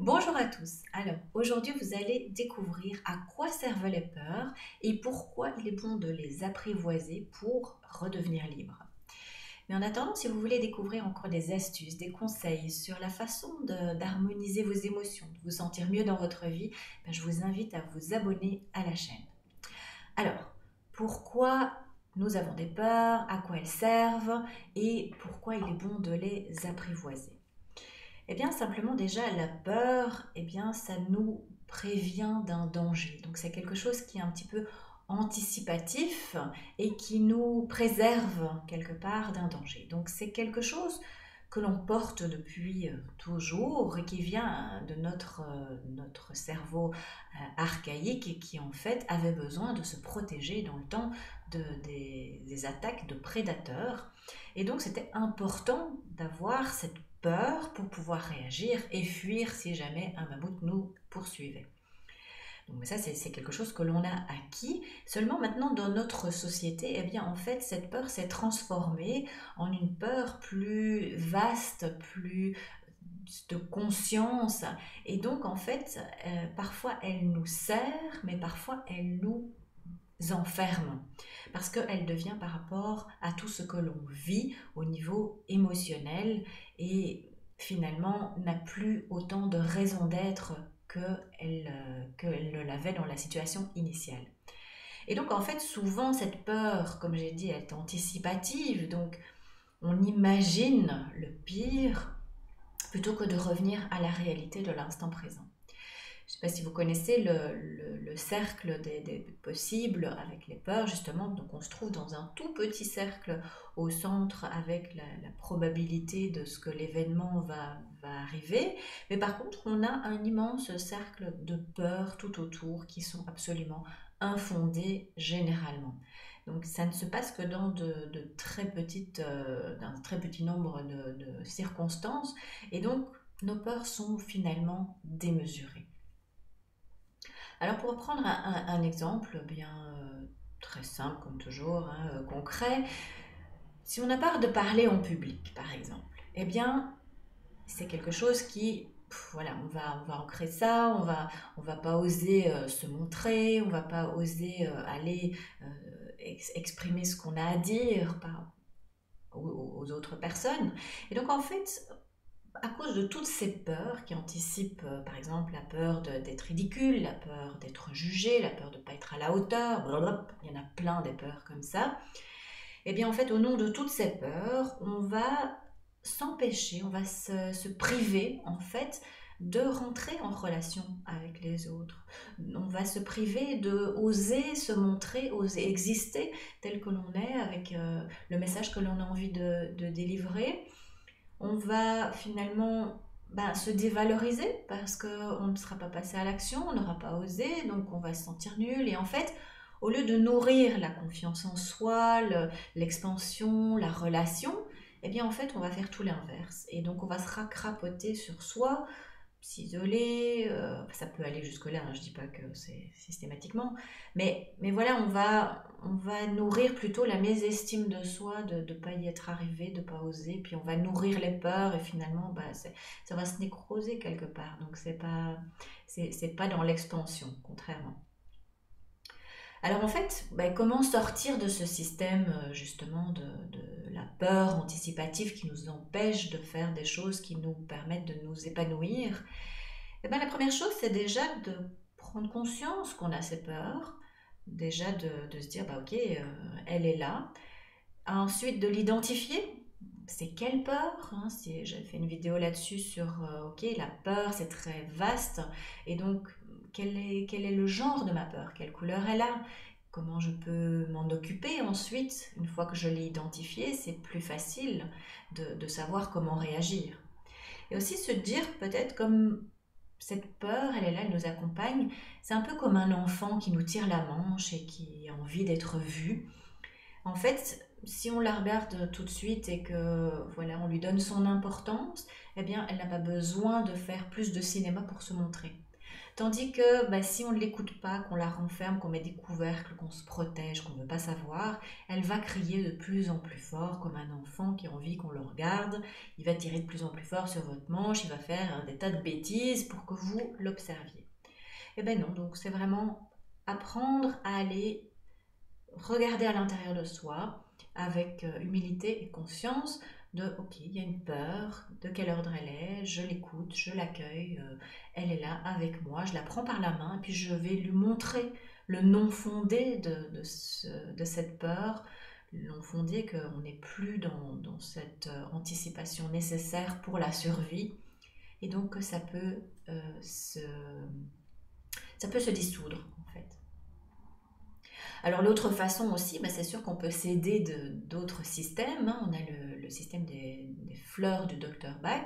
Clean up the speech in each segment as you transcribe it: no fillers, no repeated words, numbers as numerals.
Bonjour à tous. Alors, aujourd'hui, vous allez découvrir à quoi servent les peurs et pourquoi il est bon de les apprivoiser pour redevenir libre. Mais en attendant, si vous voulez découvrir encore des astuces, des conseils sur la façon d'harmoniser vos émotions, de vous sentir mieux dans votre vie, je vous invite à vous abonner à la chaîne. Alors, pourquoi nous avons des peurs, à quoi elles servent et pourquoi il est bon de les apprivoiser? Eh bien, simplement déjà, la peur, eh bien, ça nous prévient d'un danger. Donc, c'est quelque chose qui est un petit peu anticipatif et qui nous préserve quelque part d'un danger. Donc, c'est quelque chose que l'on porte depuis toujours et qui vient de notre cerveau archaïque et qui en fait avait besoin de se protéger dans le temps des attaques de prédateurs. Et donc c'était important d'avoir cette peur pour pouvoir réagir et fuir si jamais un mammouth nous poursuivait. Donc ça, c'est quelque chose que l'on a acquis. Seulement maintenant, dans notre société, eh bien, en fait, cette peur s'est transformée en une peur plus vaste, plus de conscience. Et donc, en fait, parfois, elle nous sert, mais parfois, elle nous enferme. Parce qu'elle devient par rapport à tout ce que l'on vit au niveau émotionnel et finalement n'a plus autant de raison d'être qu'elle ne l'avait dans la situation initiale. Et donc en fait souvent cette peur, comme j'ai dit, elle est anticipative, donc on imagine le pire plutôt que de revenir à la réalité de l'instant présent. Je ne sais pas si vous connaissez le cercle des possibles avec les peurs, justement. Donc, on se trouve dans un tout petit cercle au centre avec la probabilité de ce que l'événement va arriver. Mais par contre, on a un immense cercle de peurs tout autour qui sont absolument infondées généralement. Donc, ça ne se passe que dans de très d'un très petit nombre de circonstances. Et donc, nos peurs sont finalement démesurées. Alors pour prendre un exemple bien très simple comme toujours, hein, concret, si on a peur de parler en public par exemple, eh bien c'est quelque chose qui, voilà, on va ancrer ça, on va pas oser se montrer, on va pas oser aller exprimer ce qu'on a à dire aux autres personnes. Et donc en fait, à cause de toutes ces peurs qui anticipent, par exemple, la peur d'être ridicule, la peur d'être jugé, la peur de ne pas être à la hauteur, blablabla, il y en a plein des peurs comme ça, et bien en fait, au nom de toutes ces peurs, on va s'empêcher, on va se priver en fait de rentrer en relation avec les autres. On va se priver de oser se montrer, oser exister tel que l'on est avec le message que l'on a envie de délivrer. On va finalement se dévaloriser parce qu'on ne sera pas passé à l'action, on n'aura pas osé, donc on va se sentir nul. Et en fait, au lieu de nourrir la confiance en soi, l'expansion, la relation, eh bien en fait, on va faire tout l'inverse. Et donc on va se racrapoter sur soi, s'isoler, ça peut aller jusque-là, hein, je ne dis pas que c'est systématiquement, mais voilà, on va nourrir plutôt la mésestime de soi, de ne pas y être arrivé, de ne pas oser, puis on va nourrir les peurs, et finalement, ça va se nécroser quelque part, donc c'est pas dans l'expansion, contrairement. Alors en fait, comment sortir de ce système justement de la peur anticipative qui nous empêche de faire des choses qui nous permettent de nous épanouir? Eh bien, la première chose, c'est déjà de prendre conscience qu'on a ces peurs, déjà de se dire, ok, elle est là. Ensuite, de l'identifier. C'est quelle peur, hein? J'ai fait une vidéo là-dessus sur, ok, la peur, c'est très vaste. Et donc, quel est le genre de ma peur? Quelle couleur elle a? Comment je peux m'en occuper ensuite? Une fois que je l'ai identifié, c'est plus facile de savoir comment réagir. Et aussi se dire peut-être comme cette peur, elle est là, elle nous accompagne. C'est un peu comme un enfant qui nous tire la manche et qui a envie d'être vu. En fait, si on la regarde tout de suite et que voilà, on lui donne son importance, eh bien, elle n'a pas besoin de faire plus de cinéma pour se montrer. Tandis que si on ne l'écoute pas, qu'on la renferme, qu'on met des couvercles, qu'on se protège, qu'on ne veut pas savoir, elle va crier de plus en plus fort comme un enfant qui a envie qu'on le regarde. Il va tirer de plus en plus fort sur votre manche, il va faire des tas de bêtises pour que vous l'observiez. Eh bien non, donc c'est vraiment apprendre à aller regarder à l'intérieur de soi avec humilité et conscience de ok, il y a une peur, de quel ordre elle est, je l'écoute, je l'accueille, elle est là avec moi, je la prends par la main et puis je vais lui montrer le non fondé de cette peur, le non fondé qu'on n'est plus dans cette anticipation nécessaire pour la survie et donc que ça peut se dissoudre en fait. Alors l'autre façon aussi, c'est sûr qu'on peut s'aider d'autres systèmes, hein. On a le système des fleurs du docteur Bach.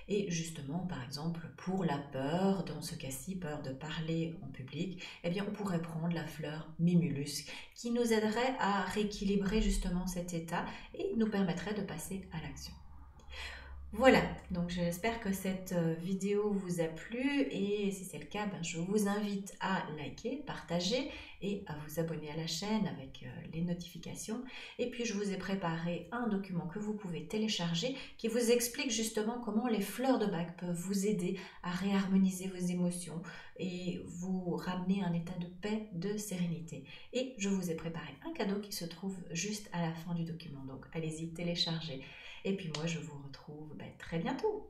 Et justement, par exemple, pour la peur, dans ce cas-ci, peur de parler en public, eh bien, on pourrait prendre la fleur Mimulus, qui nous aiderait à rééquilibrer justement cet état et nous permettrait de passer à l'action. Voilà, donc j'espère que cette vidéo vous a plu et si c'est le cas, je vous invite à liker, partager et à vous abonner à la chaîne avec les notifications. Et puis je vous ai préparé un document que vous pouvez télécharger qui vous explique justement comment les fleurs de Bach peuvent vous aider à réharmoniser vos émotions et vous ramener à un état de paix, de sérénité. Et je vous ai préparé un cadeau qui se trouve juste à la fin du document, donc allez-y, téléchargez. Et puis moi, je vous retrouve très bientôt.